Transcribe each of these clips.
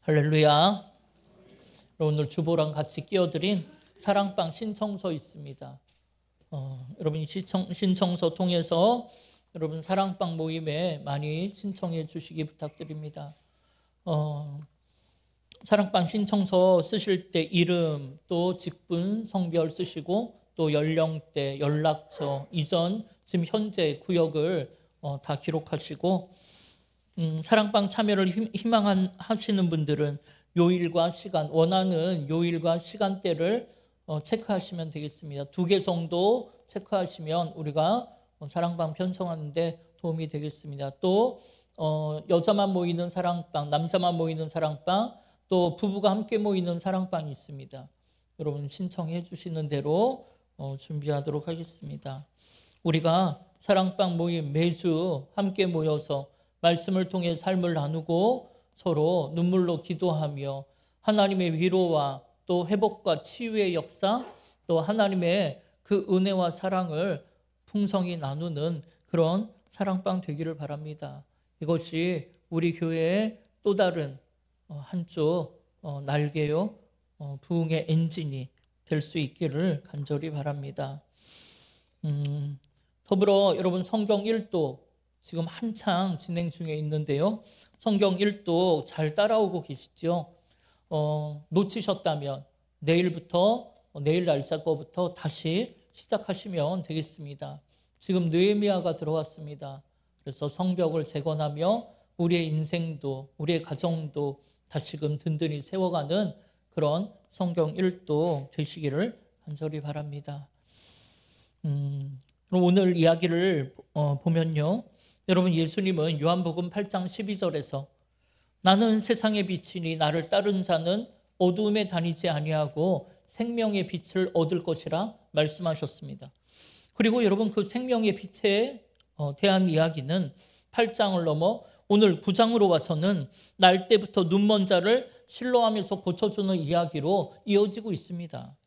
할렐루야. 오늘 주보랑 같이 끼워드린 사랑방 신청서 있습니다. 여러분 신청서 통해서 여러분 사랑방 모임에 많이 신청해 주시기 부탁드립니다. 사랑방 신청서 쓰실 때 이름, 또 직분, 성별 쓰시고 또 연령대, 연락처, 이전, 지금 현재 구역을 다 기록하시고 사랑방 참여를 희망하시는 분들은 요일과 시간, 원하는 요일과 시간대를 체크하시면 되겠습니다. 2개 정도 체크하시면 우리가 사랑방 편성하는 데 도움이 되겠습니다. 또 여자만 모이는 사랑방, 남자만 모이는 사랑방, 또 부부가 함께 모이는 사랑방이 있습니다. 여러분 신청해 주시는 대로 준비하도록 하겠습니다. 우리가 사랑방 모임 매주 함께 모여서 말씀을 통해 삶을 나누고 서로 눈물로 기도하며 하나님의 위로와 또 회복과 치유의 역사, 또 하나님의 그 은혜와 사랑을 풍성히 나누는 그런 사랑방 되기를 바랍니다. 이것이 우리 교회의 또 다른 한쪽 날개요, 부흥의 엔진이 될 수 있기를 간절히 바랍니다. 더불어 여러분 성경 1도 지금 한창 진행 중에 있는데요. 성경 1도 잘 따라오고 계시죠? 놓치셨다면 내일 날짜 거부터 다시 시작하시면 되겠습니다. 지금 느헤미야가 들어왔습니다. 그래서 성벽을 재건하며 우리의 인생도 우리의 가정도 다시금 든든히 세워가는 그런 성경 1도 되시기를 간절히 바랍니다. 그럼 오늘 이야기를 보면요. 여러분 예수님은 요한복음 8장 12절에서 나는 세상의 빛이니 나를 따른 자는 어두움에 다니지 아니하고 생명의 빛을 얻을 것이라 말씀하셨습니다. 그리고 여러분 그 생명의 빛에 대한 이야기는 8장을 넘어 오늘 9장으로 와서는 날 때부터 눈먼 자를 실로암에서 고쳐주는 이야기로 이어지고 있습니다.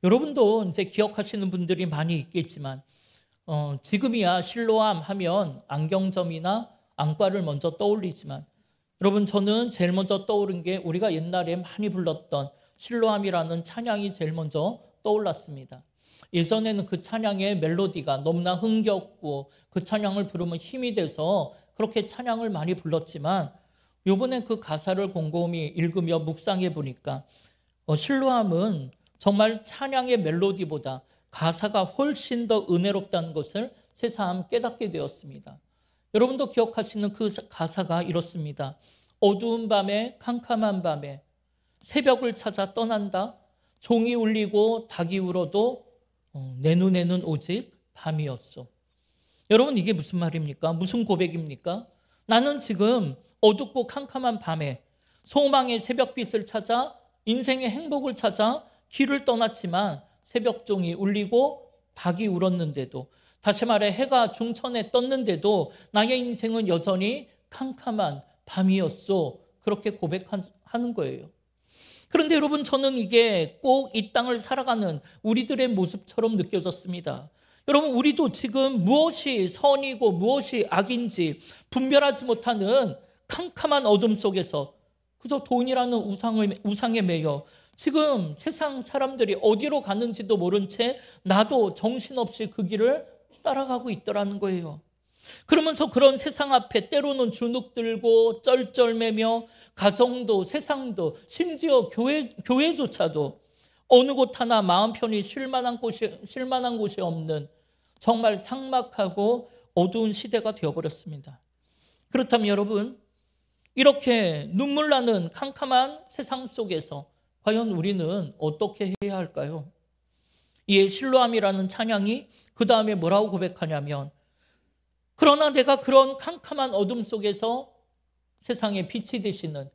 여러분도 이제 기억하시는 분들이 많이 있겠지만 지금이야 실로암 하면 안경점이나 안과를 먼저 떠올리지만 여러분 저는 제일 먼저 떠오른 게 우리가 옛날에 많이 불렀던 실로암이라는 찬양이 제일 먼저 떠올랐습니다. 예전에는 그 찬양의 멜로디가 너무나 흥겹고 그 찬양을 부르면 힘이 돼서 그렇게 찬양을 많이 불렀지만 이번에 그 가사를 곰곰이 읽으며 묵상해 보니까 실로암은 정말 찬양의 멜로디보다 가사가 훨씬 더 은혜롭다는 것을 새삼 깨닫게 되었습니다. 여러분도 기억하시는 그 가사가 이렇습니다. 어두운 밤에 캄캄한 밤에 새벽을 찾아 떠난다. 종이 울리고 닭이 울어도 내 눈에는 오직 밤이었어. 여러분 이게 무슨 말입니까? 무슨 고백입니까? 나는 지금 어둡고 캄캄한 밤에 소망의 새벽빛을 찾아 인생의 행복을 찾아 길을 떠났지만 새벽종이 울리고 닭이 울었는데도 다시 말해 해가 중천에 떴는데도 나의 인생은 여전히 캄캄한 밤이었어. 그렇게 고백하는 거예요. 그런데 여러분 저는 이게 꼭 이 땅을 살아가는 우리들의 모습처럼 느껴졌습니다. 여러분 우리도 지금 무엇이 선이고 무엇이 악인지 분별하지 못하는 캄캄한 어둠 속에서 그저 돈이라는 우상에 매여 지금 세상 사람들이 어디로 가는지도 모른 채 나도 정신없이 그 길을 따라가고 있더라는 거예요. 그러면서 그런 세상 앞에 때로는 주눅들고 쩔쩔매며 가정도 세상도 심지어 교회조차도 어느 곳 하나 마음 편히 쉴 만한 곳이 없는 정말 삭막하고 어두운 시대가 되어버렸습니다. 그렇다면 여러분 이렇게 눈물 나는 캄캄한 세상 속에서 과연 우리는 어떻게 해야 할까요? 이에 실로암이라는 찬양이 그 다음에 뭐라고 고백하냐면 그러나 내가 그런 캄캄한 어둠 속에서 세상의 빛이 되시는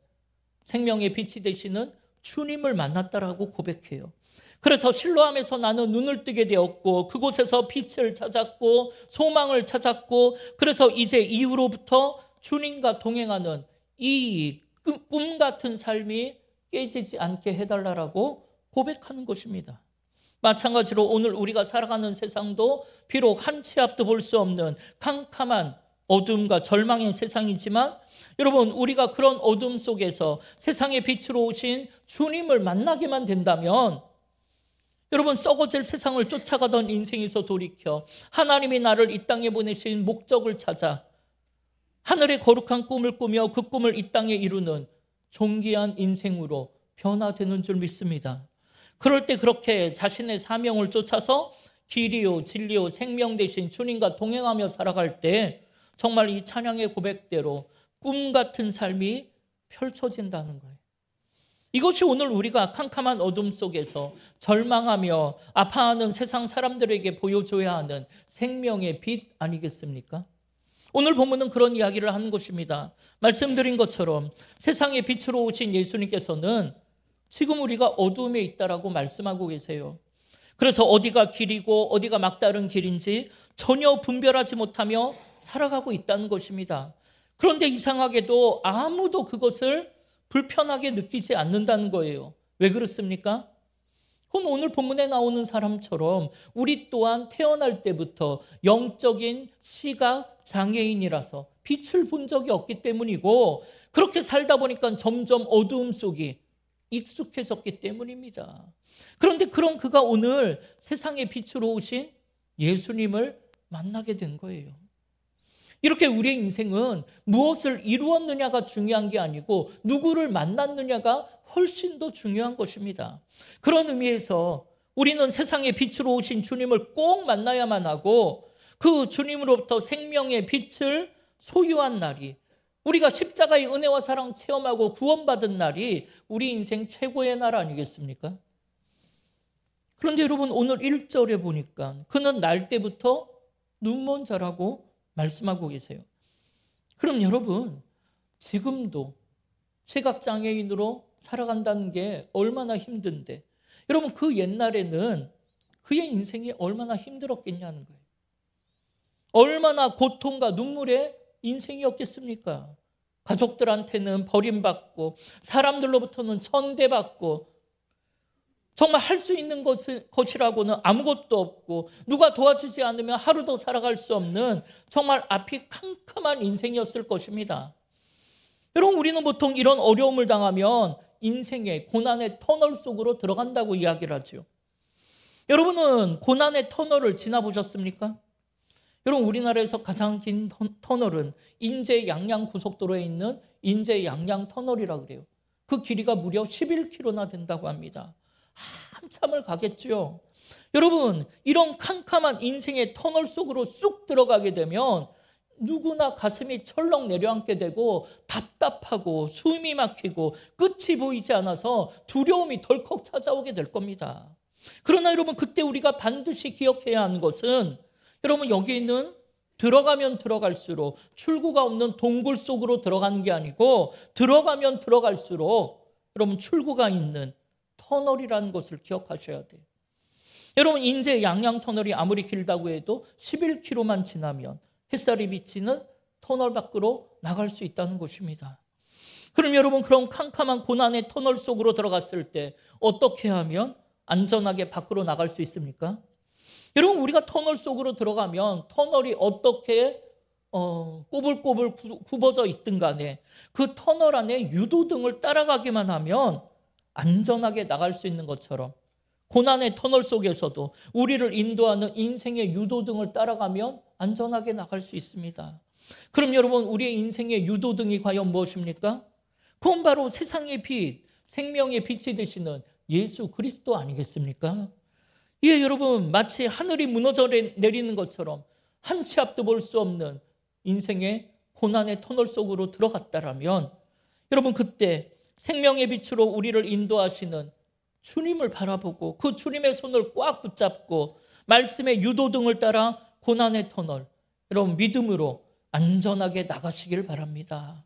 생명의 빛이 되시는 주님을 만났다라고 고백해요. 그래서 실로암에서 나는 눈을 뜨게 되었고 그곳에서 빛을 찾았고 소망을 찾았고 그래서 이제 이후로부터 주님과 동행하는 이 꿈 같은 삶이 깨지지 않게 해달라고 고백하는 것입니다. 마찬가지로 오늘 우리가 살아가는 세상도 비록 한 치 앞도 볼 수 없는 캄캄한 어둠과 절망의 세상이지만 여러분, 우리가 그런 어둠 속에서 세상의 빛으로 오신 주님을 만나게만 된다면 여러분, 썩어질 세상을 쫓아가던 인생에서 돌이켜 하나님이 나를 이 땅에 보내신 목적을 찾아 하늘의 거룩한 꿈을 꾸며 그 꿈을 이 땅에 이루는 존귀한 인생으로 변화되는 줄 믿습니다. 그럴 때 그렇게 자신의 사명을 쫓아서 길이요 진리요 생명 되신 주님과 동행하며 살아갈 때 정말 이 찬양의 고백대로 꿈 같은 삶이 펼쳐진다는 거예요. 이것이 오늘 우리가 캄캄한 어둠 속에서 절망하며 아파하는 세상 사람들에게 보여줘야 하는 생명의 빛 아니겠습니까? 오늘 본문은 그런 이야기를 하는 것입니다. 말씀드린 것처럼 세상의 빛으로 오신 예수님께서는 지금 우리가 어둠에 있다라고 말씀하고 계세요. 그래서 어디가 길이고 어디가 막다른 길인지 전혀 분별하지 못하며 살아가고 있다는 것입니다. 그런데 이상하게도 아무도 그것을 불편하게 느끼지 않는다는 거예요. 왜 그렇습니까? 그건 오늘 본문에 나오는 사람처럼 우리 또한 태어날 때부터 영적인 시각 장애인이라서 빛을 본 적이 없기 때문이고 그렇게 살다 보니까 점점 어두움 속이 익숙해졌기 때문입니다. 그런데 그런 그가 오늘 세상의 빛으로 오신 예수님을 만나게 된 거예요. 이렇게 우리의 인생은 무엇을 이루었느냐가 중요한 게 아니고 누구를 만났느냐가 훨씬 더 중요한 것입니다. 그런 의미에서 우리는 세상의 빛으로 오신 주님을 꼭 만나야만 하고 그 주님으로부터 생명의 빛을 소유한 날이, 우리가 십자가의 은혜와 사랑 체험하고 구원받은 날이 우리 인생 최고의 날 아니겠습니까? 그런데 여러분, 오늘 1절에 보니까 그는 날 때부터 눈먼 자라고 말씀하고 계세요. 그럼 여러분, 지금도 시각장애인으로 살아간다는 게 얼마나 힘든데, 여러분 그 옛날에는 그의 인생이 얼마나 힘들었겠냐는 거예요. 얼마나 고통과 눈물의 인생이었겠습니까? 가족들한테는 버림받고 사람들로부터는 천대받고 정말 할 수 있는 것이라고는 아무것도 없고 누가 도와주지 않으면 하루도 살아갈 수 없는 정말 앞이 캄캄한 인생이었을 것입니다. 여러분, 우리는 보통 이런 어려움을 당하면 인생의 고난의 터널 속으로 들어간다고 이야기를 하죠. 여러분은 고난의 터널을 지나보셨습니까? 여러분, 우리나라에서 가장 긴 터널은 인제 양양 고속도로에 있는 인제 양양 터널이라고 그래요. 그 길이가 무려 11km나 된다고 합니다. 한참을 가겠죠. 여러분, 이런 캄캄한 인생의 터널 속으로 쑥 들어가게 되면 누구나 가슴이 철렁 내려앉게 되고 답답하고 숨이 막히고 끝이 보이지 않아서 두려움이 덜컥 찾아오게 될 겁니다. 그러나 여러분, 그때 우리가 반드시 기억해야 하는 것은 여러분, 여기는 들어가면 들어갈수록 출구가 없는 동굴 속으로 들어가는 게 아니고 들어가면 들어갈수록 여러분 출구가 있는 터널이라는 것을 기억하셔야 돼요. 여러분, 인제 양양 터널이 아무리 길다고 해도 11km만 지나면 햇살이 비치는 터널 밖으로 나갈 수 있다는 것입니다. 그럼 여러분, 그런 캄캄한 고난의 터널 속으로 들어갔을 때 어떻게 하면 안전하게 밖으로 나갈 수 있습니까? 여러분, 우리가 터널 속으로 들어가면 터널이 어떻게 꼬불꼬불 굽어져 있든 간에 그 터널 안에 유도등을 따라가기만 하면 안전하게 나갈 수 있는 것처럼 고난의 터널 속에서도 우리를 인도하는 인생의 유도등을 따라가면 안전하게 나갈 수 있습니다. 그럼 여러분, 우리의 인생의 유도등이 과연 무엇입니까? 그건 바로 세상의 빛, 생명의 빛이 되시는 예수 그리스도 아니겠습니까? 예, 여러분, 마치 하늘이 무너져 내리는 것처럼 한 치 앞도 볼 수 없는 인생의 고난의 터널 속으로 들어갔다라면 여러분, 그때 생명의 빛으로 우리를 인도하시는 주님을 바라보고 그 주님의 손을 꽉 붙잡고 말씀의 유도등을 따라 고난의 터널, 여러분 믿음으로 안전하게 나가시길 바랍니다.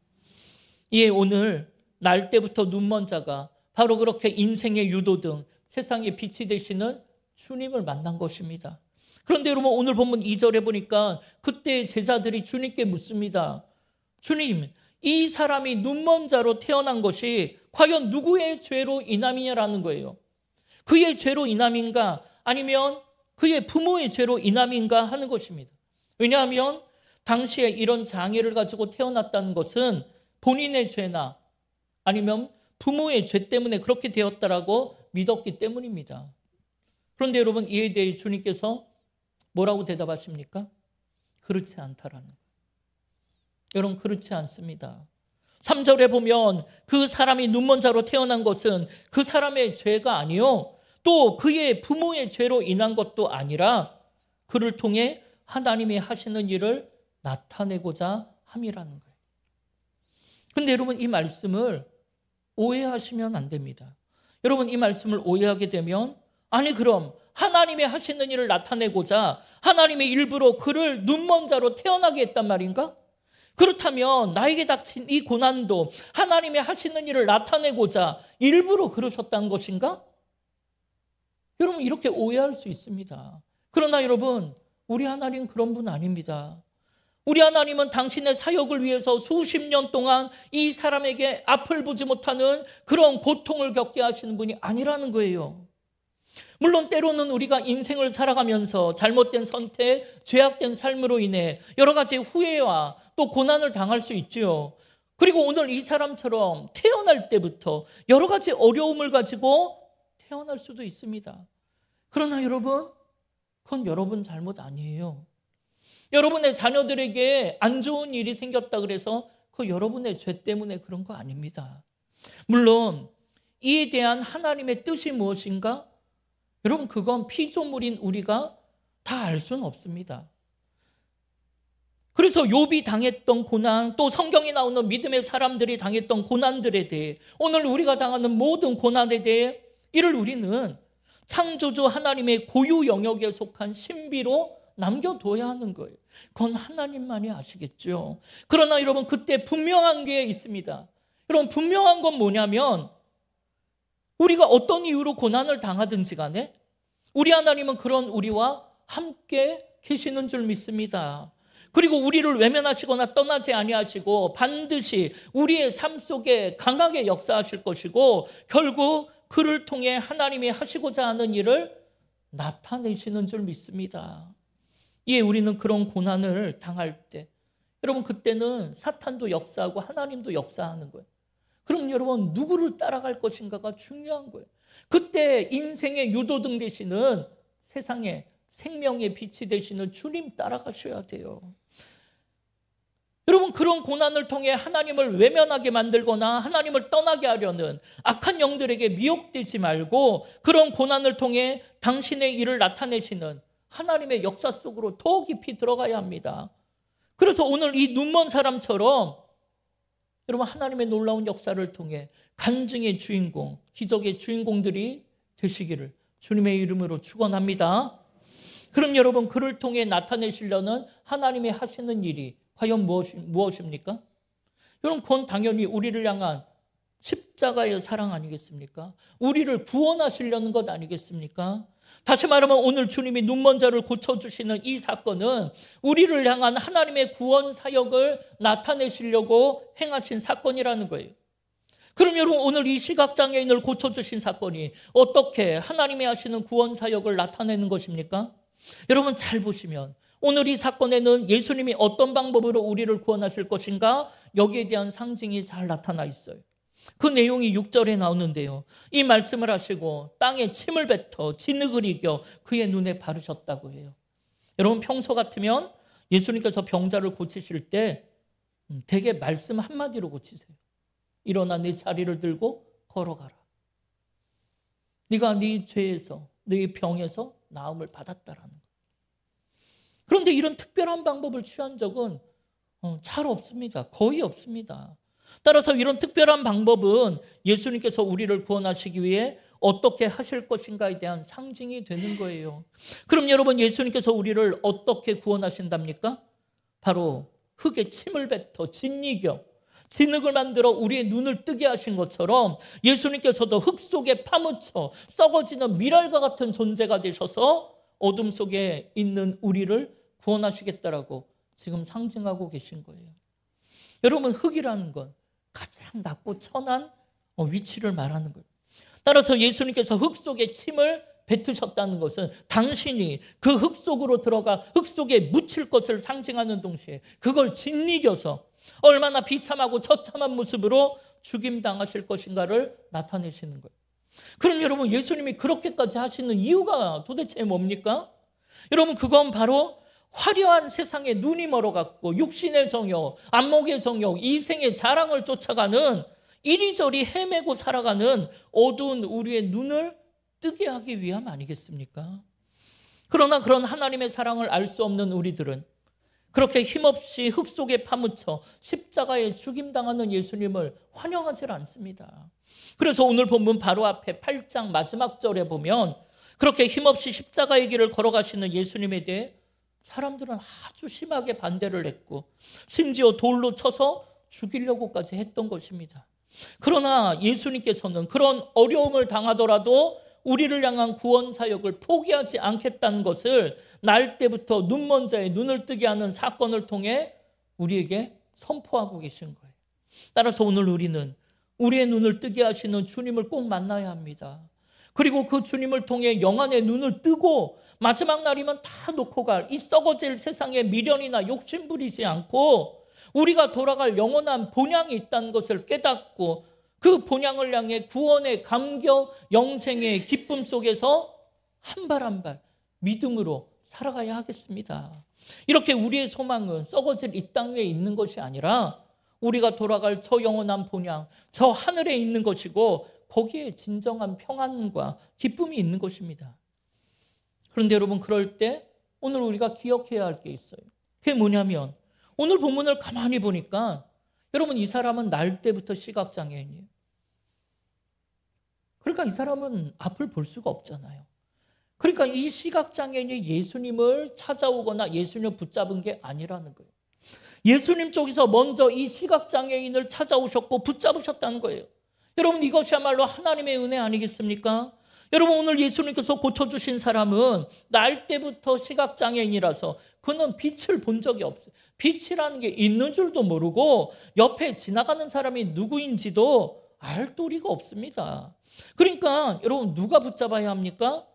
예, 오늘 날 때부터 눈먼 자가 바로 그렇게 인생의 유도등, 세상의 빛이 되시는 주님을 만난 것입니다. 그런데 여러분, 오늘 본문 2절에 보니까 그때 제자들이 주님께 묻습니다. 주님, 이 사람이 눈먼 자로 태어난 것이 과연 누구의 죄로 인함이냐라는 거예요. 그의 죄로 인함인가 아니면 그의 부모의 죄로 인함인가 하는 것입니다. 왜냐하면 당시에 이런 장애를 가지고 태어났다는 것은 본인의 죄나 아니면 부모의 죄 때문에 그렇게 되었다라고 믿었기 때문입니다. 그런데 여러분, 이에 대해 주님께서 뭐라고 대답하십니까? 그렇지 않다라는 거예요. 여러분, 그렇지 않습니다. 3절에 보면 그 사람이 눈먼 자로 태어난 것은 그 사람의 죄가 아니요, 또 그의 부모의 죄로 인한 것도 아니라 그를 통해 하나님이 하시는 일을 나타내고자 함이라는 거예요. 근데 여러분, 이 말씀을 오해하시면 안 됩니다. 여러분, 이 말씀을 오해하게 되면, 아니 그럼 하나님이 하시는 일을 나타내고자 하나님이 일부러 그를 눈먼 자로 태어나게 했단 말인가? 그렇다면 나에게 닥친 이 고난도 하나님이 하시는 일을 나타내고자 일부러 그러셨다는 것인가? 여러분, 이렇게 오해할 수 있습니다. 그러나 여러분, 우리 하나님 그런 분 아닙니다. 우리 하나님은 당신의 사역을 위해서 수십 년 동안 이 사람에게 앞을 보지 못하는 그런 고통을 겪게 하시는 분이 아니라는 거예요. 물론 때로는 우리가 인생을 살아가면서 잘못된 선택, 죄악된 삶으로 인해 여러 가지 후회와 또 고난을 당할 수 있죠. 그리고 오늘 이 사람처럼 태어날 때부터 여러 가지 어려움을 가지고 태어날 수도 있습니다. 그러나 여러분, 그건 여러분 잘못 아니에요. 여러분의 자녀들에게 안 좋은 일이 생겼다 그래서 그 여러분의 죄 때문에 그런 거 아닙니다. 물론 이에 대한 하나님의 뜻이 무엇인가? 여러분, 그건 피조물인 우리가 다 알 수는 없습니다. 그래서 욥이 당했던 고난, 또 성경에 나오는 믿음의 사람들이 당했던 고난들에 대해, 오늘 우리가 당하는 모든 고난에 대해 이를 우리는 창조주 하나님의 고유 영역에 속한 신비로 남겨둬야 하는 거예요. 그건 하나님만이 아시겠죠. 그러나 여러분, 그때 분명한 게 있습니다. 여러분, 분명한 건 뭐냐면, 우리가 어떤 이유로 고난을 당하든지 간에 우리 하나님은 그런 우리와 함께 계시는 줄 믿습니다. 그리고 우리를 외면하시거나 떠나지 아니하시고 반드시 우리의 삶 속에 강하게 역사하실 것이고, 결국 그를 통해 하나님이 하시고자 하는 일을 나타내시는 줄 믿습니다. 이에 우리는 그런 고난을 당할 때, 여러분, 그때는 사탄도 역사하고 하나님도 역사하는 거예요. 그럼 여러분, 누구를 따라갈 것인가가 중요한 거예요. 그때 인생의 유도등 되시는, 세상의 생명의 빛이 되시는 주님 따라가셔야 돼요. 여러분, 그런 고난을 통해 하나님을 외면하게 만들거나 하나님을 떠나게 하려는 악한 영들에게 미혹되지 말고, 그런 고난을 통해 당신의 일을 나타내시는 하나님의 역사 속으로 더 깊이 들어가야 합니다. 그래서 오늘 이 눈먼 사람처럼 여러분, 하나님의 놀라운 역사를 통해 간증의 주인공, 기적의 주인공들이 되시기를 주님의 이름으로 축원합니다. 그럼 여러분, 그를 통해 나타내시려는 하나님이 하시는 일이 과연 무엇입니까? 여러분, 그건 당연히 우리를 향한 십자가의 사랑 아니겠습니까? 우리를 구원하시려는 것 아니겠습니까? 다시 말하면 오늘 주님이 눈먼 자를 고쳐주시는 이 사건은 우리를 향한 하나님의 구원 사역을 나타내시려고 행하신 사건이라는 거예요. 그럼 여러분, 오늘 이 시각장애인을 고쳐주신 사건이 어떻게 하나님이 하시는 구원 사역을 나타내는 것입니까? 여러분, 잘 보시면 오늘 이 사건에는 예수님이 어떤 방법으로 우리를 구원하실 것인가, 여기에 대한 상징이 잘 나타나 있어요. 그 내용이 6절에 나오는데요, 이 말씀을 하시고 땅에 침을 뱉어 진흙을 이겨 그의 눈에 바르셨다고 해요. 여러분, 평소 같으면 예수님께서 병자를 고치실 때 되게 말씀 한마디로 고치세요. 일어나 네 자리를 들고 걸어가라. 네가 네 죄에서, 네 병에서 나음을 받았다라는 거예요. 그런데 이런 특별한 방법을 취한 적은 잘 없습니다. 거의 없습니다. 따라서 이런 특별한 방법은 예수님께서 우리를 구원하시기 위해 어떻게 하실 것인가에 대한 상징이 되는 거예요. 그럼 여러분, 예수님께서 우리를 어떻게 구원하신답니까? 바로 흙에 침을 뱉어 진이겨 진흙을 만들어 우리의 눈을 뜨게 하신 것처럼 예수님께서도 흙 속에 파묻혀 썩어지는 밀알과 같은 존재가 되셔서 어둠 속에 있는 우리를 구원하시겠다라고 지금 상징하고 계신 거예요. 여러분, 흙이라는 건 가장 낮고 천한 위치를 말하는 거예요. 따라서 예수님께서 흙 속에 침을 뱉으셨다는 것은 당신이 그 흙 속으로 들어가 흙 속에 묻힐 것을 상징하는 동시에 그걸 짓이겨서 얼마나 비참하고 처참한 모습으로 죽임당하실 것인가를 나타내시는 거예요. 그럼 여러분, 예수님이 그렇게까지 하시는 이유가 도대체 뭡니까? 여러분, 그건 바로 화려한 세상에 눈이 멀어갔고 육신의 정욕, 안목의 정욕, 이생의 자랑을 쫓아가는 이리저리 헤매고 살아가는 어두운 우리의 눈을 뜨게 하기 위함 아니겠습니까? 그러나 그런 하나님의 사랑을 알 수 없는 우리들은 그렇게 힘없이 흙 속에 파묻혀 십자가에 죽임당하는 예수님을 환영하지 않습니다. 그래서 오늘 본문 바로 앞에 8장 마지막 절에 보면 그렇게 힘없이 십자가의 길을 걸어가시는 예수님에 대해 사람들은 아주 심하게 반대를 했고 심지어 돌로 쳐서 죽이려고까지 했던 것입니다. 그러나 예수님께서는 그런 어려움을 당하더라도 우리를 향한 구원 사역을 포기하지 않겠다는 것을 날 때부터 눈먼 자의 눈을 뜨게 하는 사건을 통해 우리에게 선포하고 계신 거예요. 따라서 오늘 우리는 우리의 눈을 뜨게 하시는 주님을 꼭 만나야 합니다. 그리고 그 주님을 통해 영안의 눈을 뜨고 마지막 날이면 다 놓고 갈 이 썩어질 세상에 미련이나 욕심 부리지 않고 우리가 돌아갈 영원한 본향이 있다는 것을 깨닫고 그 본향을 향해 구원의 감격, 영생의 기쁨 속에서 한 발 한 발 믿음으로 살아가야 하겠습니다. 이렇게 우리의 소망은 썩어질 이 땅 위에 있는 것이 아니라 우리가 돌아갈 저 영원한 본향, 저 하늘에 있는 것이고 거기에 진정한 평안과 기쁨이 있는 것입니다. 그런데 여러분, 그럴 때 오늘 우리가 기억해야 할 게 있어요. 그게 뭐냐면 오늘 본문을 가만히 보니까 여러분, 이 사람은 날 때부터 시각장애인이에요. 그러니까 이 사람은 앞을 볼 수가 없잖아요. 그러니까 이 시각장애인이 예수님을 찾아오거나 예수님을 붙잡은 게 아니라는 거예요. 예수님 쪽에서 먼저 이 시각장애인을 찾아오셨고 붙잡으셨다는 거예요. 여러분, 이것이야말로 하나님의 은혜 아니겠습니까? 여러분, 오늘 예수님께서 고쳐주신 사람은 날 때부터 시각장애인이라서 그는 빛을 본 적이 없어요. 빛이라는 게 있는 줄도 모르고 옆에 지나가는 사람이 누구인지도 알 도리가 없습니다. 그러니까 여러분, 누가 붙잡아야 합니까?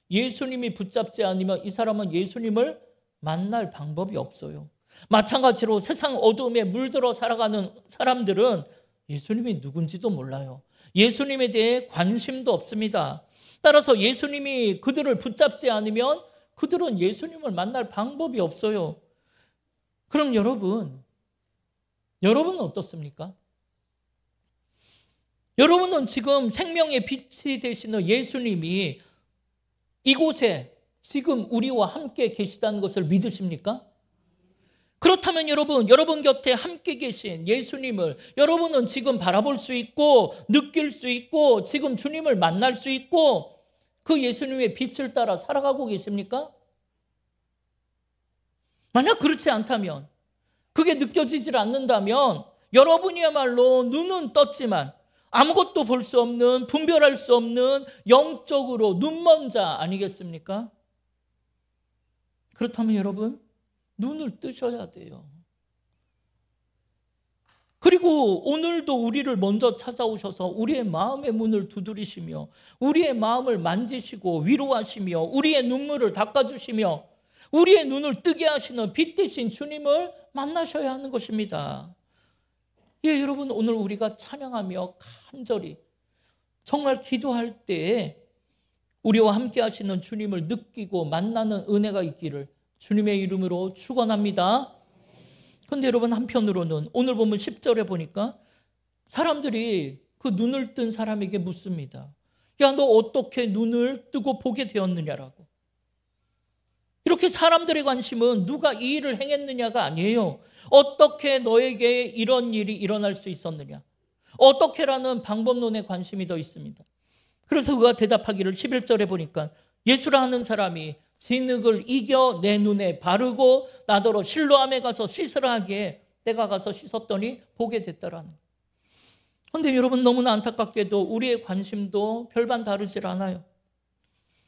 예수님이 붙잡지 않으면 이 사람은 예수님을 만날 방법이 없어요. 마찬가지로 세상 어두움에 물들어 살아가는 사람들은 예수님이 누군지도 몰라요. 예수님에 대해 관심도 없습니다. 따라서 예수님이 그들을 붙잡지 않으면 그들은 예수님을 만날 방법이 없어요. 그럼 여러분은 어떻습니까? 여러분은 지금 생명의 빛이 되시는 예수님이 이곳에 지금 우리와 함께 계시다는 것을 믿으십니까? 그렇다면 여러분 곁에 함께 계신 예수님을 여러분은 지금 바라볼 수 있고 느낄 수 있고 지금 주님을 만날 수 있고 그 예수님의 빛을 따라 살아가고 계십니까? 만약 그렇지 않다면, 그게 느껴지질 않는다면 여러분이야말로 눈은 떴지만 아무것도 볼 수 없는, 분별할 수 없는 영적으로 눈먼 자 아니겠습니까? 그렇다면 여러분, 눈을 뜨셔야 돼요. 그리고 오늘도 우리를 먼저 찾아오셔서 우리의 마음의 문을 두드리시며 우리의 마음을 만지시고 위로하시며 우리의 눈물을 닦아주시며 우리의 눈을 뜨게 하시는 빛 대신 주님을 만나셔야 하는 것입니다. 예, 여러분, 오늘 우리가 찬양하며 간절히 정말 기도할 때에 우리와 함께 하시는 주님을 느끼고 만나는 은혜가 있기를 주님의 이름으로 축원합니다. 그런데 여러분, 한편으로는 오늘 보면 10절에 보니까 사람들이 그 눈을 뜬 사람에게 묻습니다. 야, 너 어떻게 눈을 뜨고 보게 되었느냐라고. 이렇게 사람들의 관심은 누가 이 일을 행했느냐가 아니에요. 어떻게 너에게 이런 일이 일어날 수 있었느냐, 어떻게라는 방법론에 관심이 더 있습니다. 그래서 그가 대답하기를 11절에 보니까 예수라 하는 사람이 진흙을 이겨 내 눈에 바르고 나더러 실로암에 가서 씻으라 하기에 내가 가서 씻었더니 보게 됐더라는 거예요. 그런데 여러분, 너무나 안타깝게도 우리의 관심도 별반 다르질 않아요.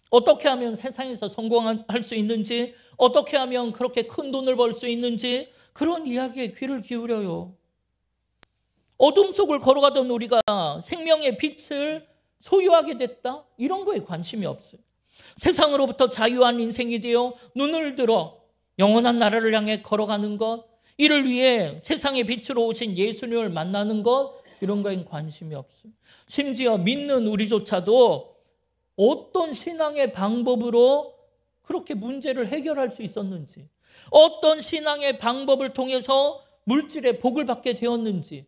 어떻게 하면 세상에서 성공할 수 있는지, 어떻게 하면 그렇게 큰 돈을 벌 수 있는지 그런 이야기에 귀를 기울여요. 어둠 속을 걸어가던 우리가 생명의 빛을 소유하게 됐다? 이런 거에 관심이 없어요. 세상으로부터 자유한 인생이 되어 눈을 들어 영원한 나라를 향해 걸어가는 것, 이를 위해 세상의 빛으로 오신 예수님을 만나는 것, 이런 거엔 관심이 없습니다. 심지어 믿는 우리조차도 어떤 신앙의 방법으로 그렇게 문제를 해결할 수 있었는지, 어떤 신앙의 방법을 통해서 물질의 복을 받게 되었는지,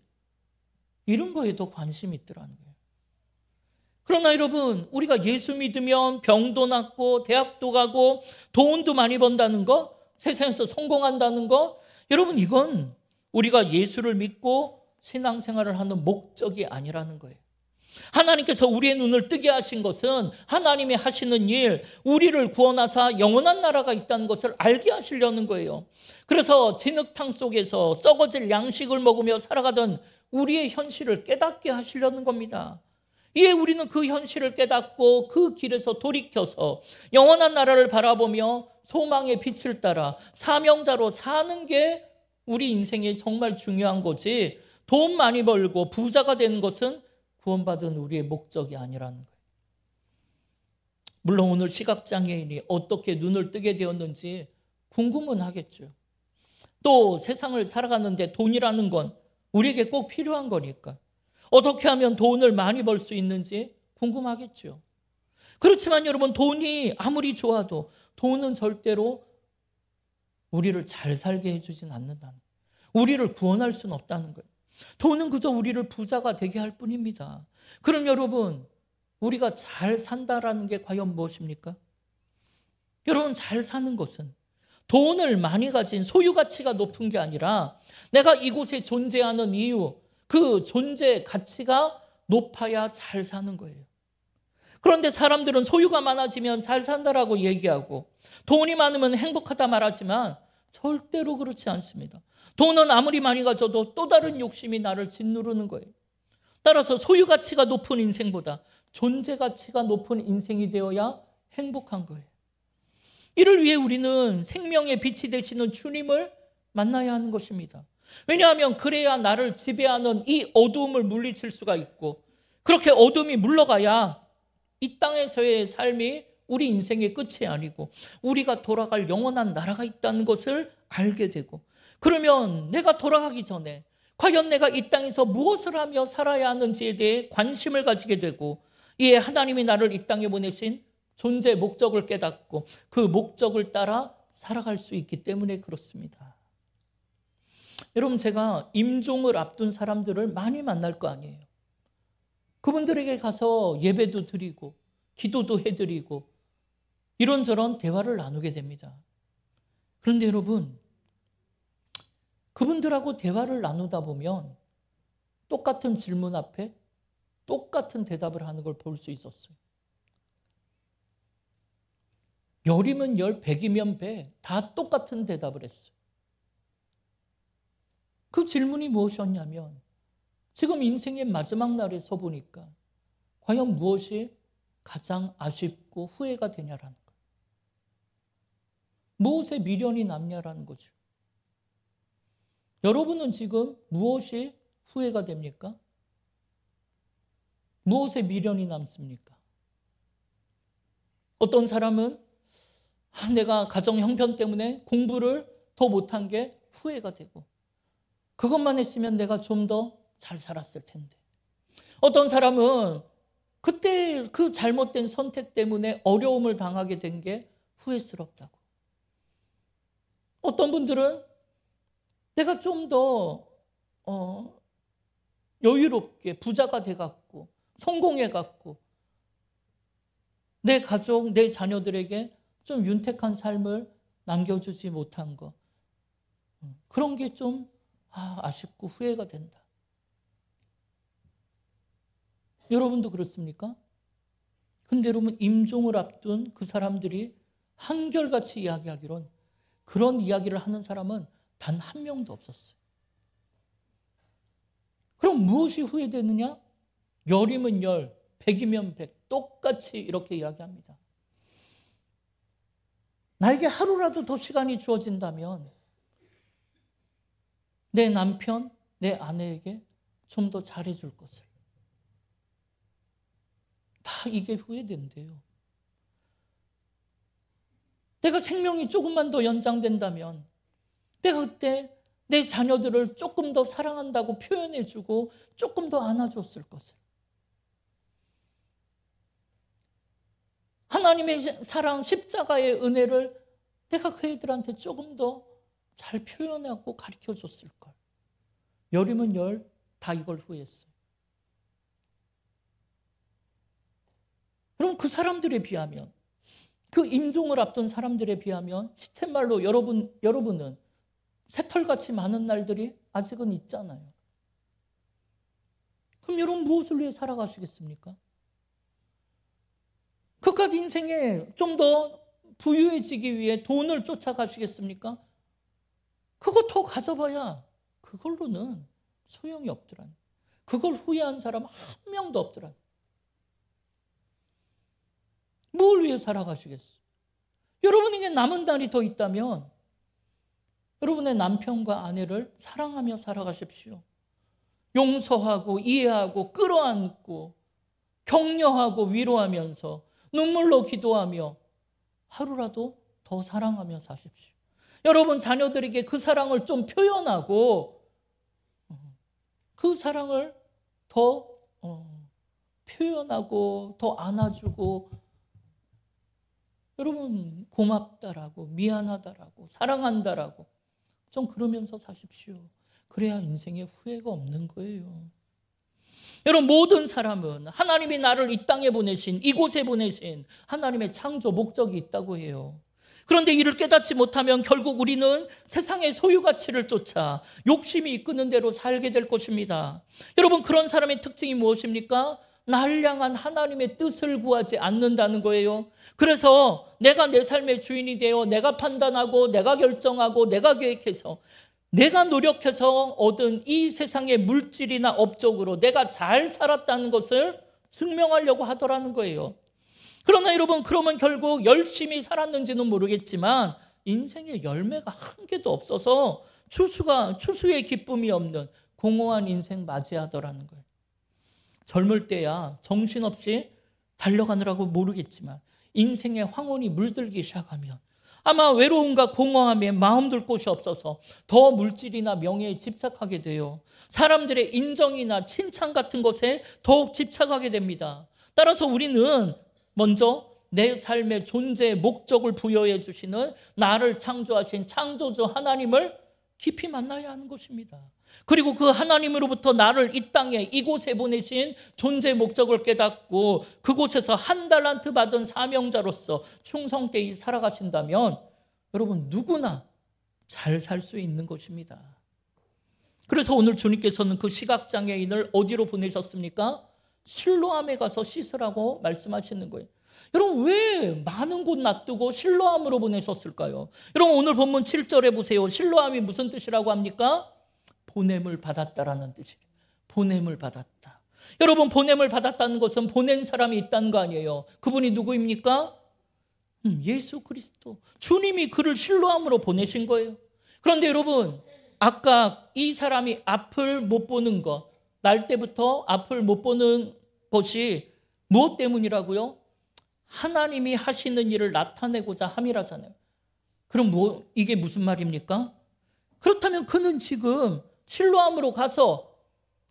이런 거에도 관심이 있더라는 거예요. 그러나 여러분, 우리가 예수 믿으면 병도 낫고 대학도 가고 돈도 많이 번다는 거, 세상에서 성공한다는 거, 여러분 이건 우리가 예수를 믿고 신앙생활을 하는 목적이 아니라는 거예요. 하나님께서 우리의 눈을 뜨게 하신 것은 하나님이 하시는 일, 우리를 구원하사 영원한 나라가 있다는 것을 알게 하시려는 거예요. 그래서 진흙탕 속에서 썩어질 양식을 먹으며 살아가던 우리의 현실을 깨닫게 하시려는 겁니다. 이에 우리는 그 현실을 깨닫고 그 길에서 돌이켜서 영원한 나라를 바라보며 소망의 빛을 따라 사명자로 사는 게 우리 인생에 정말 중요한 거지, 돈 많이 벌고 부자가 되는 것은 구원받은 우리의 목적이 아니라는 거예요. 물론 오늘 시각장애인이 어떻게 눈을 뜨게 되었는지 궁금은 하겠죠. 또 세상을 살아가는데 돈이라는 건 우리에게 꼭 필요한 거니까 어떻게 하면 돈을 많이 벌 수 있는지 궁금하겠죠. 그렇지만 여러분, 돈이 아무리 좋아도 돈은 절대로 우리를 잘 살게 해주진 않는다는 거예요. 우리를 구원할 수는 없다는 거예요. 돈은 그저 우리를 부자가 되게 할 뿐입니다. 그럼 여러분, 우리가 잘 산다라는 게 과연 무엇입니까? 여러분, 잘 사는 것은 돈을 많이 가진 소유 가치가 높은 게 아니라 내가 이곳에 존재하는 이유, 그 존재 가치가 높아야 잘 사는 거예요. 그런데 사람들은 소유가 많아지면 잘 산다라고 얘기하고 돈이 많으면 행복하다 말하지만 절대로 그렇지 않습니다. 돈은 아무리 많이 가져도 또 다른 욕심이 나를 짓누르는 거예요. 따라서 소유 가치가 높은 인생보다 존재 가치가 높은 인생이 되어야 행복한 거예요. 이를 위해 우리는 생명의 빛이 되시는 주님을 만나야 하는 것입니다. 왜냐하면 그래야 나를 지배하는 이 어두움을 물리칠 수가 있고, 그렇게 어둠이 물러가야 이 땅에서의 삶이 우리 인생의 끝이 아니고 우리가 돌아갈 영원한 나라가 있다는 것을 알게 되고, 그러면 내가 돌아가기 전에 과연 내가 이 땅에서 무엇을 하며 살아야 하는지에 대해 관심을 가지게 되고, 이에 하나님이 나를 이 땅에 보내신 존재 목적을 깨닫고 그 목적을 따라 살아갈 수 있기 때문에 그렇습니다. 여러분, 제가 임종을 앞둔 사람들을 많이 만날 거 아니에요. 그분들에게 가서 예배도 드리고 기도도 해드리고 이런저런 대화를 나누게 됩니다. 그런데 여러분, 그분들하고 대화를 나누다 보면 똑같은 질문 앞에 똑같은 대답을 하는 걸 볼 수 있었어요. 열이면 열, 백이면 백, 다 똑같은 대답을 했어요. 그 질문이 무엇이었냐면, 지금 인생의 마지막 날에 서 보니까 과연 무엇이 가장 아쉽고 후회가 되냐라는 거예요. 무엇에 미련이 남냐라는 거죠. 여러분은 지금 무엇이 후회가 됩니까? 무엇에 미련이 남습니까? 어떤 사람은 내가 가정 형편 때문에 공부를 더 못한 게 후회가 되고, 그것만 했으면 내가 좀 더 잘 살았을 텐데. 어떤 사람은 그때 그 잘못된 선택 때문에 어려움을 당하게 된 게 후회스럽다고. 어떤 분들은 내가 좀 더 여유롭게 부자가 돼갖고 성공해갖고 내 가족, 내 자녀들에게 좀 윤택한 삶을 남겨주지 못한 거, 그런 게 좀 아쉽고 후회가 된다. 여러분도 그렇습니까? 근데 여러분, 임종을 앞둔 그 사람들이 한결같이 이야기하기론 그런 이야기를 하는 사람은 단 한 명도 없었어요. 그럼 무엇이 후회되느냐? 열이면 열, 백이면 백, 똑같이 이렇게 이야기합니다. 나에게 하루라도 더 시간이 주어진다면 내 남편, 내 아내에게 좀 더 잘해줄 것을. 다 이게 후회된대요. 내가 생명이 조금만 더 연장된다면 내가 그때 내 자녀들을 조금 더 사랑한다고 표현해주고 조금 더 안아줬을 것을. 하나님의 사랑, 십자가의 은혜를 내가 그 애들한테 조금 더 잘 표현하고 가르쳐줬을 걸. 열이면 열, 다 이걸 후회했어요. 그럼 그 사람들에 비하면, 그 임종을 앞둔 사람들에 비하면 시쳇말로 여러분은 새털같이 많은 날들이 아직은 있잖아요. 그럼 여러분 무엇을 위해 살아가시겠습니까? 그깟 인생에 좀 더 부유해지기 위해 돈을 쫓아가시겠습니까? 그거 더 가져봐야 그걸로는 소용이 없더란. 그걸 후회한 사람 한 명도 없더란. 뭘 위해 살아가시겠어요? 여러분에게 남은 날이 더 있다면 여러분의 남편과 아내를 사랑하며 살아가십시오. 용서하고 이해하고 끌어안고 격려하고 위로하면서 눈물로 기도하며 하루라도 더 사랑하며 사십시오. 여러분 자녀들에게 그 사랑을 좀 표현하고 그 사랑을 더 표현하고 더 안아주고 여러분 고맙다라고 미안하다라고 사랑한다라고 좀 그러면서 사십시오. 그래야 인생에 후회가 없는 거예요. 여러분 모든 사람은 하나님이 나를 이 땅에 보내신 이곳에 보내신 하나님의 창조 목적이 있다고 해요. 그런데 이를 깨닫지 못하면 결국 우리는 세상의 소유가치를 쫓아 욕심이 이끄는 대로 살게 될 것입니다. 여러분 그런 사람의 특징이 무엇입니까? 날 향한 하나님의 뜻을 구하지 않는다는 거예요. 그래서 내가 내 삶의 주인이 되어 내가 판단하고 내가 결정하고 내가 계획해서 내가 노력해서 얻은 이 세상의 물질이나 업적으로 내가 잘 살았다는 것을 증명하려고 하더라는 거예요. 그러나 여러분 그러면 결국 열심히 살았는지는 모르겠지만 인생의 열매가 한 개도 없어서 추수의 기쁨이 없는 공허한 인생 맞이하더라는 거예요. 젊을 때야 정신없이 달려가느라고 모르겠지만 인생의 황혼이 물들기 시작하면 아마 외로움과 공허함에 마음 둘 곳이 없어서 더 물질이나 명예에 집착하게 돼요. 사람들의 인정이나 칭찬 같은 것에 더욱 집착하게 됩니다. 따라서 우리는 먼저 내 삶의 존재의 목적을 부여해 주시는 나를 창조하신 창조주 하나님을 깊이 만나야 하는 것입니다. 그리고 그 하나님으로부터 나를 이 땅에 이곳에 보내신 존재의 목적을 깨닫고 그곳에서 한 달란트 받은 사명자로서 충성되이 살아가신다면 여러분 누구나 잘 살 수 있는 것입니다. 그래서 오늘 주님께서는 그 시각장애인을 어디로 보내셨습니까? 실로암에 가서 씻으라고 말씀하시는 거예요. 여러분 왜 많은 곳 놔두고 실로암으로 보내셨을까요? 여러분 오늘 본문 7절에 보세요. 실로암이 무슨 뜻이라고 합니까? 보냄을 받았다라는 뜻이에요. 보냄을 받았다. 여러분 보냄을 받았다는 것은 보낸 사람이 있다는 거 아니에요. 그분이 누구입니까? 예수 그리스도. 주님이 그를 실로암으로 보내신 거예요. 그런데 여러분 아까 이 사람이 앞을 못 보는 것, 날 때부터 앞을 못 보는 것이 무엇 때문이라고요? 하나님이 하시는 일을 나타내고자 함이라잖아요. 그럼 이게 무슨 말입니까? 그렇다면 그는 지금 실로암으로 가서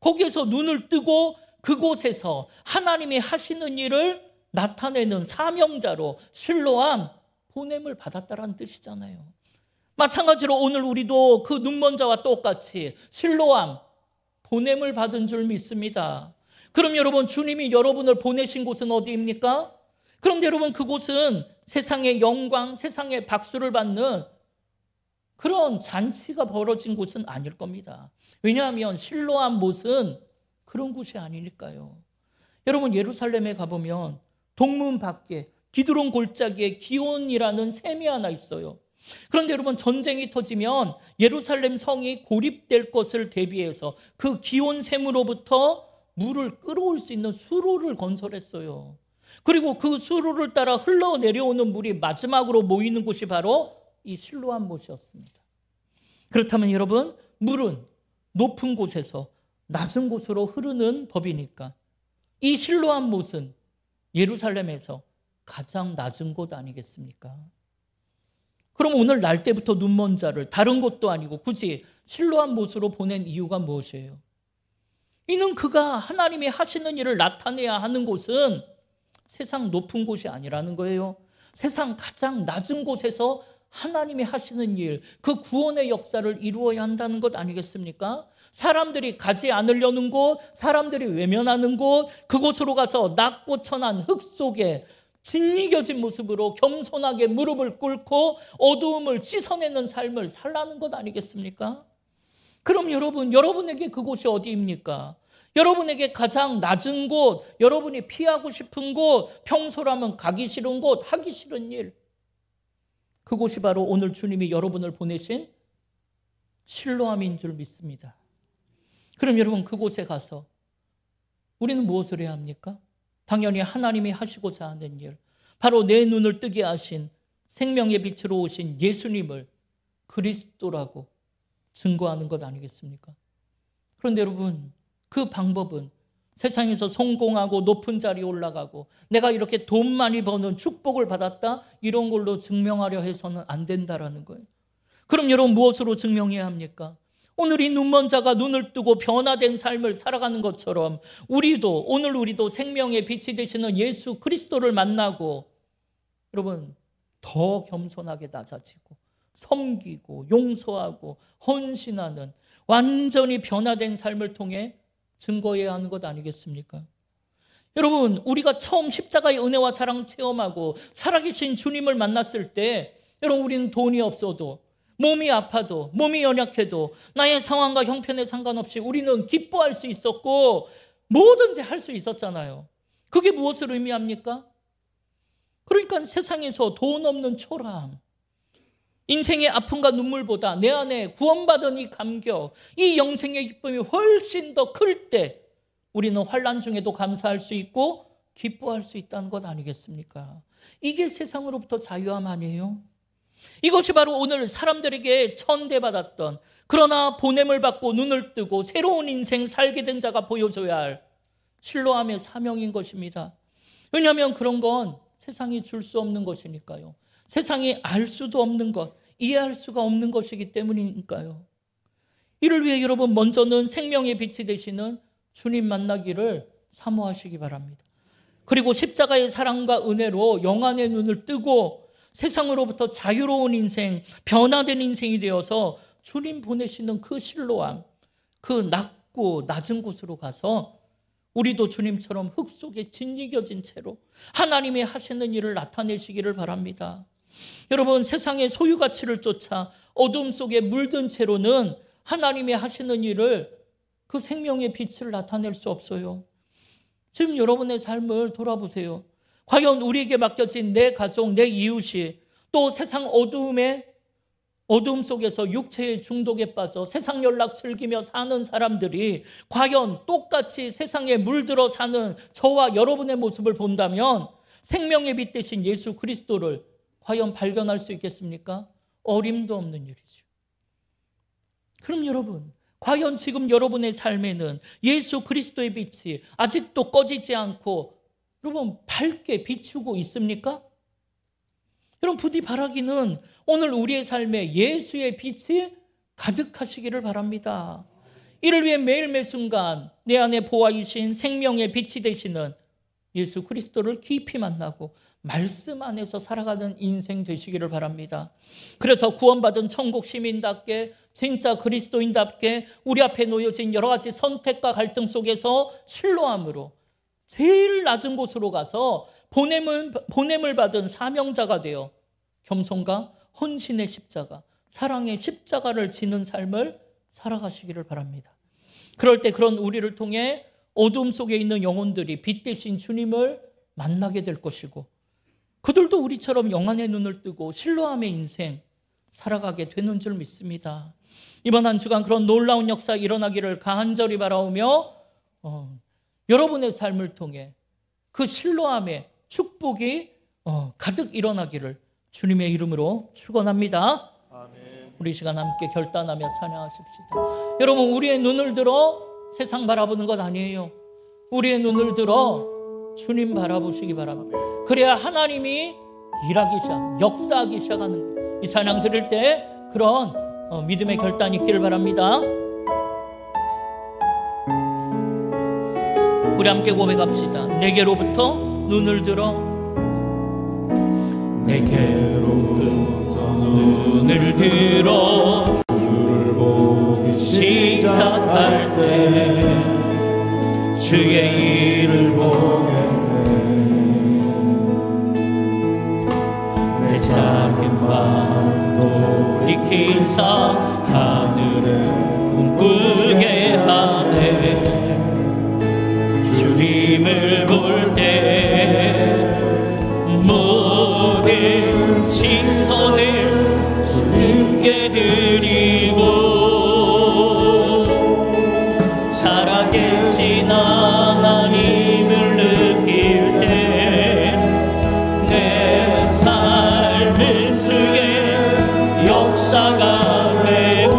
거기에서 눈을 뜨고 그곳에서 하나님이 하시는 일을 나타내는 사명자로 실로암 보냄을 받았다라는 뜻이잖아요. 마찬가지로 오늘 우리도 그 눈먼 자와 똑같이 실로암 보냄을 받은 줄 믿습니다. 그럼 여러분 주님이 여러분을 보내신 곳은 어디입니까? 그런데 여러분 그곳은 세상의 영광, 세상의 박수를 받는 그런 잔치가 벌어진 곳은 아닐 겁니다. 왜냐하면 실로암 못은 그런 곳이 아니니까요. 여러분 예루살렘에 가보면 동문 밖에 기드론 골짜기에 기온이라는 샘이 하나 있어요. 그런데 여러분 전쟁이 터지면 예루살렘 성이 고립될 것을 대비해서 그 기온 샘으로부터 물을 끌어올 수 있는 수로를 건설했어요. 그리고 그 수로를 따라 흘러내려오는 물이 마지막으로 모이는 곳이 바로 이 실로암 못이었습니다. 그렇다면 여러분 물은 높은 곳에서 낮은 곳으로 흐르는 법이니까 이 실로암 못은 예루살렘에서 가장 낮은 곳 아니겠습니까? 그럼 오늘 날 때부터 눈먼 자를 다른 곳도 아니고 굳이 실로암 못으로 보낸 이유가 무엇이에요? 이는 그가 하나님이 하시는 일을 나타내야 하는 곳은 세상 높은 곳이 아니라는 거예요. 세상 가장 낮은 곳에서 하나님이 하시는 일, 그 구원의 역사를 이루어야 한다는 것 아니겠습니까? 사람들이 가지 않으려는 곳, 사람들이 외면하는 곳, 그곳으로 가서 낮고 천한 흙 속에 짓이겨진 모습으로 겸손하게 무릎을 꿇고 어두움을 씻어내는 삶을 살라는 것 아니겠습니까? 그럼 여러분, 여러분에게 그곳이 어디입니까? 여러분에게 가장 낮은 곳, 여러분이 피하고 싶은 곳, 평소라면 가기 싫은 곳, 하기 싫은 일, 그곳이 바로 오늘 주님이 여러분을 보내신 실로암인 줄 믿습니다. 그럼 여러분, 그곳에 가서 우리는 무엇을 해야 합니까? 당연히 하나님이 하시고자 하는 일, 바로 내 눈을 뜨게 하신 생명의 빛으로 오신 예수님을 그리스도라고 증거하는 것 아니겠습니까? 그런데 여러분, 그 방법은 세상에서 성공하고 높은 자리에 올라가고 내가 이렇게 돈 많이 버는 축복을 받았다, 이런 걸로 증명하려 해서는 안 된다라는 거예요. 그럼 여러분, 무엇으로 증명해야 합니까? 오늘 이 눈먼 자가 눈을 뜨고 변화된 삶을 살아가는 것처럼 오늘 우리도 생명의 빛이 되시는 예수 그리스도를 만나고 여러분, 더 겸손하게 낮아지고 섬기고 용서하고 헌신하는 완전히 변화된 삶을 통해 증거해야 하는 것 아니겠습니까? 여러분, 우리가 처음 십자가의 은혜와 사랑 체험하고 살아계신 주님을 만났을 때 여러분, 우리는 돈이 없어도, 몸이 아파도, 몸이 연약해도, 나의 상황과 형편에 상관없이 우리는 기뻐할 수 있었고 뭐든지 할 수 있었잖아요. 그게 무엇을 의미합니까? 그러니까 세상에서 돈 없는 초라함, 인생의 아픔과 눈물보다 내 안에 구원받은 이 감격, 이 영생의 기쁨이 훨씬 더 클 때 우리는 환난 중에도 감사할 수 있고 기뻐할 수 있다는 것 아니겠습니까? 이게 세상으로부터 자유함 아니에요? 이것이 바로 오늘 사람들에게 천대받았던, 그러나 보냄을 받고 눈을 뜨고 새로운 인생 살게 된 자가 보여줘야 할 실로암의 사명인 것입니다. 왜냐하면 그런 건 세상이 줄 수 없는 것이니까요. 세상이 알 수도 없는 것, 이해할 수가 없는 것이기 때문이니까요. 이를 위해 여러분, 먼저는 생명의 빛이 되시는 주님 만나기를 사모하시기 바랍니다. 그리고 십자가의 사랑과 은혜로 영안의 눈을 뜨고 세상으로부터 자유로운 인생, 변화된 인생이 되어서 주님 보내시는 그 실로암, 그 낮고 낮은 곳으로 가서 우리도 주님처럼 흙 속에 짓이겨진 채로 하나님이 하시는 일을 나타내시기를 바랍니다. 여러분, 세상의 소유 가치를 쫓아 어둠 속에 물든 채로는 하나님이 하시는 일을, 그 생명의 빛을 나타낼 수 없어요. 지금 여러분의 삶을 돌아보세요. 과연 우리에게 맡겨진 내 가족, 내 이웃이 또 세상 어둠 속에서 육체의 중독에 빠져 세상 연락 즐기며 사는 사람들이 과연 똑같이 세상에 물들어 사는 저와 여러분의 모습을 본다면 생명의 빛 대신 예수 그리스도를 과연 발견할 수 있겠습니까? 어림도 없는 일이죠. 그럼 여러분, 과연 지금 여러분의 삶에는 예수 그리스도의 빛이 아직도 꺼지지 않고 여러분 밝게 비추고 있습니까? 여러분, 부디 바라기는 오늘 우리의 삶에 예수의 빛이 가득하시기를 바랍니다. 이를 위해 매일 매순간 내 안에 보아이신 생명의 빛이 되시는 예수 그리스도를 깊이 만나고 말씀 안에서 살아가는 인생 되시기를 바랍니다. 그래서 구원받은 천국 시민답게, 진짜 그리스도인답게 우리 앞에 놓여진 여러 가지 선택과 갈등 속에서 실로암으로 제일 낮은 곳으로 가서 보냄을 받은 사명자가 되어 겸손과 헌신의 십자가, 사랑의 십자가를 지는 삶을 살아가시기를 바랍니다. 그럴 때 그런 우리를 통해 어둠 속에 있는 영혼들이 빛 대신 주님을 만나게 될 것이고 그들도 우리처럼 영안의 눈을 뜨고 실로암의 인생 살아가게 되는 줄 믿습니다. 이번 한 주간 그런 놀라운 역사 일어나기를 간절히 바라오며 여러분의 삶을 통해 그 실로암의 축복이 가득 일어나기를 주님의 이름으로 축원합니다. 아멘. 우리 시간 함께 결단하며 찬양하십시다. 여러분, 우리의 눈을 들어 세상 바라보는 것 아니에요. 우리의 눈을 들어 주님 바라보시기 바랍니다. 그래야 하나님이 일하기 시작, 역사하기 시작하는 거예요. 이 찬양 들을 때 그런 믿음의 결단이 있기를 바랍니다. 우리 함께 고백합시다. 내게로부터 눈을 들어, 내게로부터 눈을 들어 주를 보기 시작할 때 주의 일을 보겠네. 내 작은 마음 돌이키사 하늘에 꿈꾸게 하네. 주님을 볼 때 모든 시선을 주님께 드리고 살아계신 하나님을 느낄 때 내 삶은 주의 역사가 되고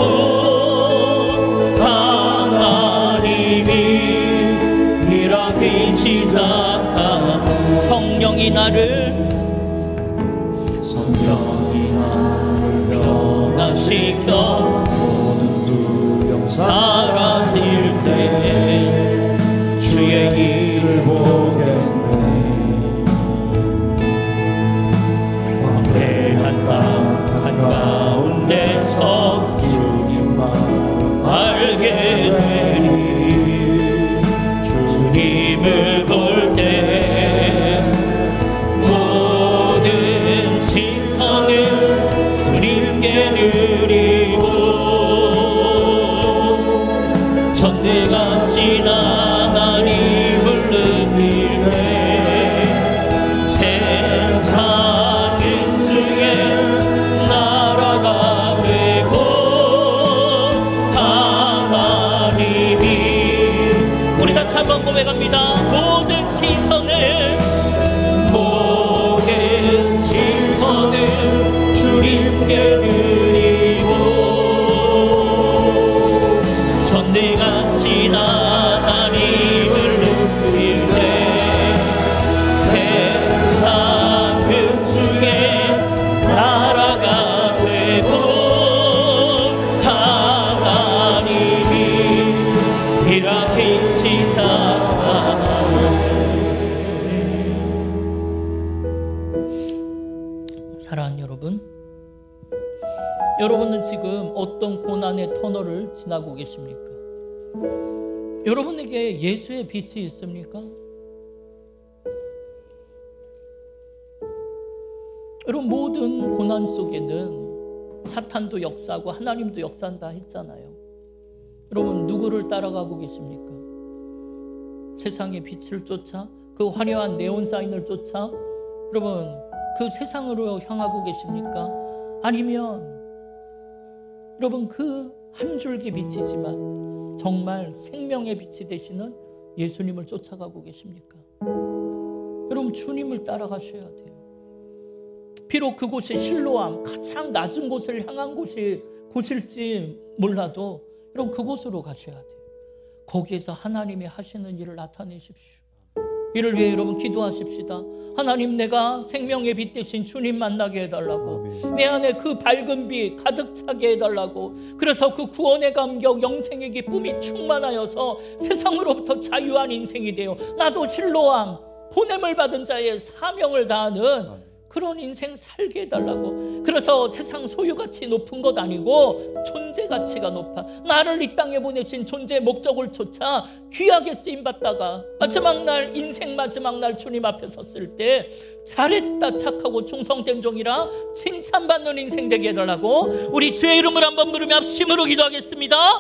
하나님이 일하기 시작한 성령이 나를 변화시켜 모든 두려움 사라질 때 주의 일을 보겠네. 광대한 땅 한가운데서 주님만 알게 되니 주님을 볼 때 모든 시선을 주님께 드리고 전대가신 하나님을 느낄 때 세상은 주의 나라가 되고 하나님이 우리 같이 한번 고백합니다. 모든 시선을 주님께 드리고 전대가신 하나님을 느낄 때 세상은 주의 나라가 되고 하나님이 일하기 시작하네. 사랑하는 여러분, 여러분은 지금 어떤 고난의 터널을 지나고 계십니까? 여러분에게 예수의 빛이 있습니까? 여러분, 모든 고난 속에는 사탄도 역사하고 하나님도 역사한다 했잖아요. 여러분, 누구를 따라가고 계십니까? 세상의 빛을 쫓아, 그 화려한 네온사인을 쫓아 여러분 그 세상으로 향하고 계십니까? 아니면 여러분 그 한 줄기 빛이지만 정말 생명의 빛이 되시는 예수님을 쫓아가고 계십니까? 여러분 주님을 따라가셔야 돼요. 비록 그곳이 실로암 가장 낮은 곳을 향한 곳일지 몰라도 여러분 그곳으로 가셔야 돼요. 거기에서 하나님이 하시는 일을 나타내십시오. 이를 위해 여러분 기도하십시다. 하나님, 내가 생명의 빛 대신 주님 만나게 해달라고. 내 안에 그 밝은 빛 가득 차게 해달라고. 그래서 그 구원의 감격, 영생의 기쁨이 충만하여서 세상으로부터 자유한 인생이 되어 나도 실로암 보냄을 받은 자의 사명을 다하는 그런 인생 살게 해달라고. 그래서 세상 소유가치 높은 것 아니고 존재가치가 높아 나를 이 땅에 보내신 존재의 목적을 쫓아 귀하게 쓰임받다가 마지막 날, 인생 마지막 날 주님 앞에 섰을 때 잘했다, 착하고 충성된 종이라 칭찬받는 인생 되게 해달라고 우리 주의 이름을 한번 부르며 합심으로 기도하겠습니다.